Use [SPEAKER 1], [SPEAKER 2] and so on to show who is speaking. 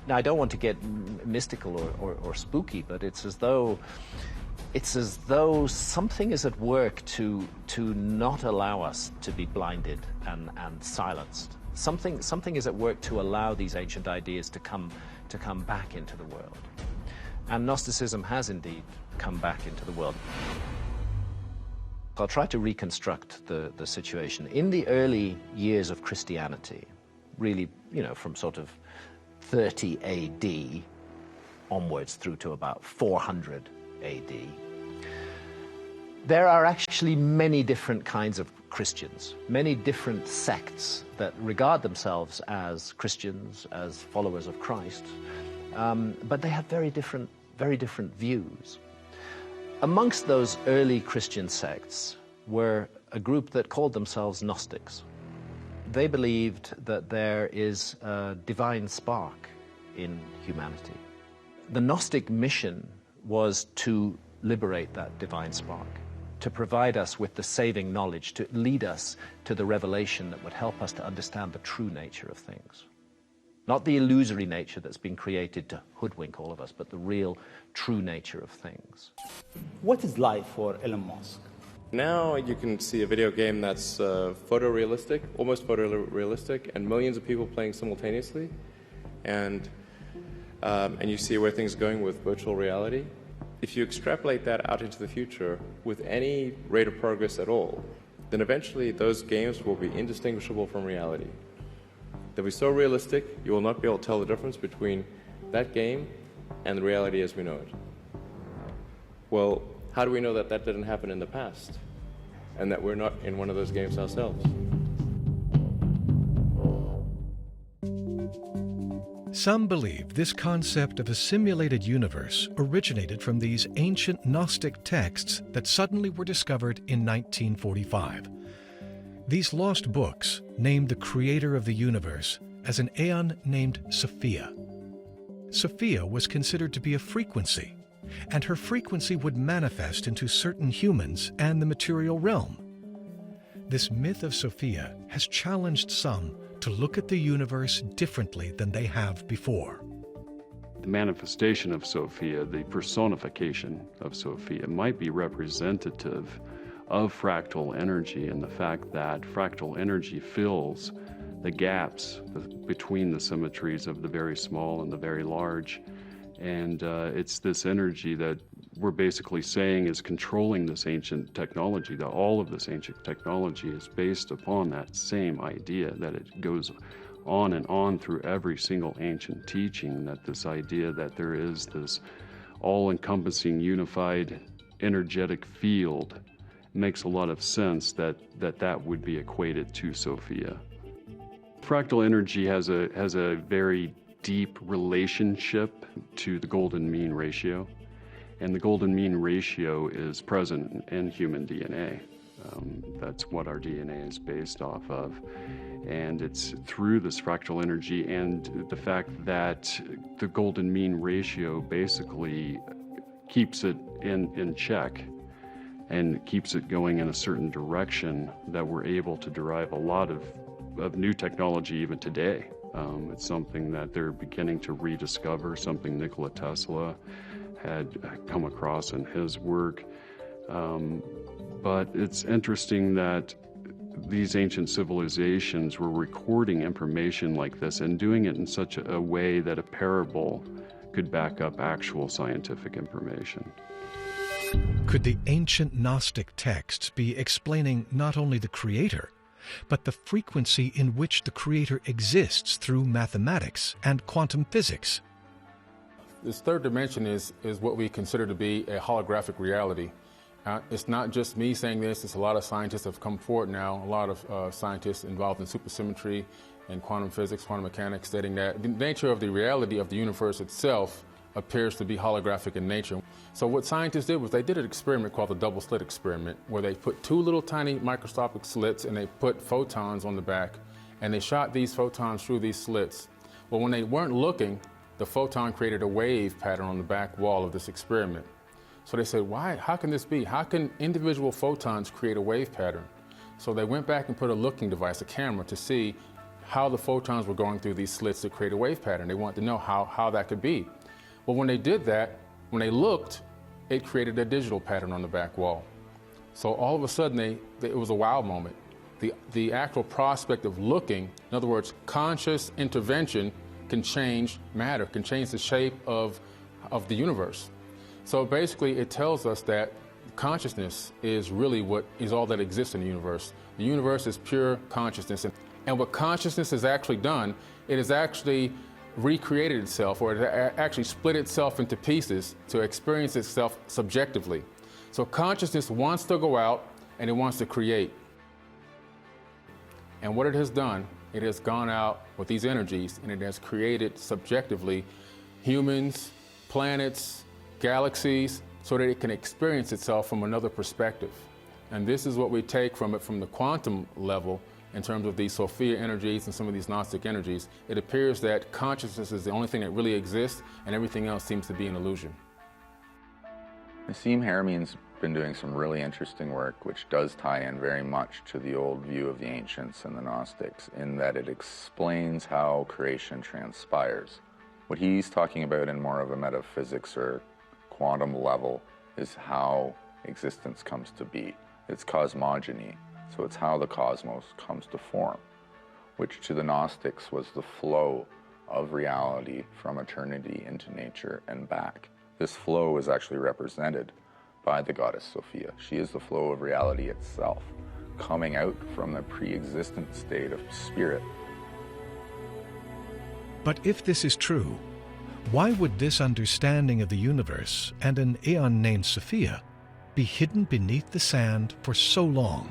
[SPEAKER 1] Now, I don't want to get mystical or spooky, but it's as though something is at work to not allow us to be blinded and silenced. Something is at work to allow these ancient ideas to come back into the world. And Gnosticism has indeed come back into the world. I'll try to reconstruct the situation. In the early years of Christianity, really, from sort of 30 AD onwards through to about 400 AD, there are actually many different kinds of Christians, many different sects that regard themselves as Christians, as followers of Christ, but they have very different views. Amongst those early Christian sects were a group that called themselves Gnostics. They believed that there is a divine spark in humanity. The Gnostic mission was to liberate that divine spark, to provide us with the saving knowledge, to lead us to the revelation that would help us to understand the true nature of things. Not the illusory nature that's been created to hoodwink all of us, but the real, true nature of things.
[SPEAKER 2] What is life for Elon Musk?
[SPEAKER 3] Now you can see a video game that's photorealistic, almost photorealistic, and millions of people playing simultaneously. And you see where things are going with virtual reality. If you extrapolate that out into the future with any rate of progress at all, then eventually those games will be indistinguishable from reality. They'll be so realistic, you will not be able to tell the difference between that game and the reality as we know it. Well, how do we know that that didn't happen in the past and that we're not in one of those games ourselves?
[SPEAKER 4] Some believe this concept of a simulated universe originated from these ancient Gnostic texts that suddenly were discovered in 1945. These lost books named the creator of the universe as an aeon named Sophia. Sophia was considered to be a frequency, and her frequency would manifest into certain humans and the material realm. This myth of Sophia has challenged some to look at the universe differently than they have before.
[SPEAKER 5] The manifestation of Sophia, the personification of Sophia, might be representative of fractal energy and the fact that fractal energy fills the gaps between the symmetries of the very small and the very large. And it's this energy that we're basically saying is controlling this ancient technology, that all of this ancient technology is based upon that same idea, that it goes on and on through every single ancient teaching, that this idea that there is this all-encompassing unified energetic field makes a lot of sense that would be equated to Sophia. Fractal energy has a very deep relationship to the golden mean ratio, and the golden mean ratio is present in human DNA. That's what our DNA is based off of, and it's through this fractal energy and the fact that the golden mean ratio basically keeps it in check and keeps it going in a certain direction that we're able to derive a lot of new technology even today. It's something that they're beginning to rediscover, something Nikola Tesla had come across in his work. But it's interesting that these ancient civilizations were recording information like this and doing it in such a way that a parable could back up actual scientific information.
[SPEAKER 4] Could the ancient Gnostic texts be explaining not only the Creator, but the frequency in which the Creator exists through mathematics and quantum physics?
[SPEAKER 6] This third dimension is what we consider to be a holographic reality. It's not just me saying this, it's a lot of scientists have come forward now, a lot of scientists involved in supersymmetry and quantum physics, quantum mechanics, stating that the nature of the reality of the universe itself appears to be holographic in nature. So what scientists did was they did an experiment called the double slit experiment, where they put two little tiny microscopic slits and they put photons on the back, and they shot these photons through these slits. Well, when they weren't looking, the photon created a wave pattern on the back wall of this experiment. So they said, why? How can this be? How can individual photons create a wave pattern? So they went back and put a looking device, a camera, to see how the photons were going through these slits to create a wave pattern. They wanted to know how that could be. Well, when they did that, when they looked, it created a digital pattern on the back wall. So all of a sudden, it was a wow moment. The actual prospect of looking, in other words, conscious intervention can change matter, can change the shape of the universe. So basically, it tells us that consciousness is really what is all that exists in the universe. The universe is pure consciousness. And what consciousness has actually done, it has actually recreated itself, or it actually split itself into pieces to experience itself subjectively. So consciousness wants to go out and it wants to create. And what it has done, it has gone out with these energies and it has created subjectively humans, planets, galaxies, so that it can experience itself from another perspective. And this is what we take from it from the quantum level in terms of these Sophia energies and some of these Gnostic energies. It appears that consciousness is the only thing that really exists and everything else seems to be an illusion.
[SPEAKER 7] Nassim Harameyn's been doing some really interesting work which does tie in very much to the old view of the ancients and the Gnostics in that it explains how creation transpires. What he's talking about in more of a metaphysics or quantum level is how existence comes to be. It's cosmogony, so it's how the cosmos comes to form, which to the Gnostics was the flow of reality from eternity into nature and back. This flow is actually represented by the goddess Sophia. She is the flow of reality itself, coming out from the pre-existent state of spirit.
[SPEAKER 4] But if this is true, why would this understanding of the universe and an aeon named Sophia be hidden beneath the sand for so long?